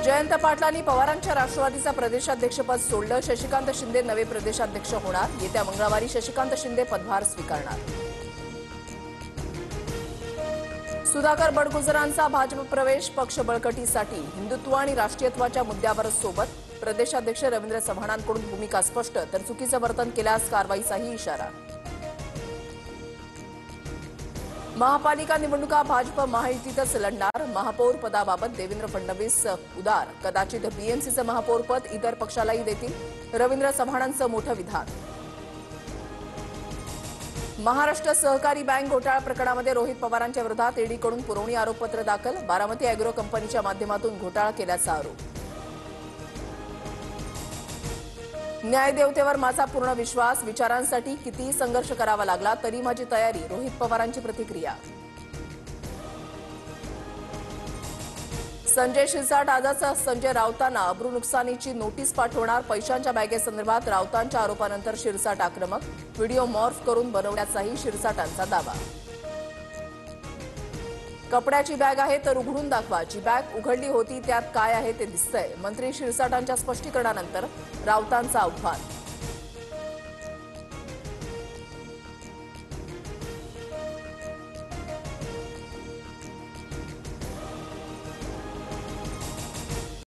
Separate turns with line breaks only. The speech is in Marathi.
जयंत पाटलांनी पवारांच्या राष्ट्रवादीचा प्रदेशाध्यक्षपद सोडलं। शशिकांत शिंदे नवे प्रदेशाध्यक्ष होणार। येत्या मंगळवारी शशिकांत शिंदे पदभार स्वीकारणार। सुधाकर बडगुजरांचा भाजप प्रवेश पक्ष बळकटीसाठी हिंदुत्व आणि राष्ट्रीयत्वाच्या मुद्द्यावर सोबत। प्रदेशाध्यक्ष रवींद्र चव्हाणांकडून भूमिका स्पष्ट, तर चुकीचं वर्तन केल्यास कारवाईचाही इशारा। महापालिका निवडणुका भाजप महायुतीतच लढणार। महापौर पदाबाबत देवेंद्र फडणवीस उदार, कदाचित बीएमसीचं महापौरपद इतर पक्षालाही देतील। रवींद्र चव्हाणांचं मोठं विधान। महाराष्ट्र सहकारी बँक घोटाळा प्रकरणामध्ये रोहित पवारांच्या विरोधात ईडीकडून पुरवणी आरोपपत्र दाखल। बारामती अॅग्रो कंपनीच्या माध्यमातून घोटाळा केल्याचा आरोप। न्यायदेवतेवर माझा पूर्ण विश्वास, विचारांसाठी कितीही संघर्ष करावा लागला तरी माझी तयारी। रोहित पवारांची प्रतिक्रिया। संजय शिरसाट आजच संजय राऊतांना अब्रू नुकसानीची नोटीस पाठवणार। पैशांच्या बॅगेसंदर्भात राऊतांच्या आरोपानंतर शिरसाट आक्रमक। व्हिडिओ मॉर्फ करून बनवण्याचाही शिरसाटांचा दावा। कपड्याची बॅग आहे तर उघडून दाखवा, जी बॅग उघडली होती त्यात काय आहे ते दिसतंय। मंत्री शिरसाटांच्या स्पष्टीकरणानंतर राऊतांचं आव्हान।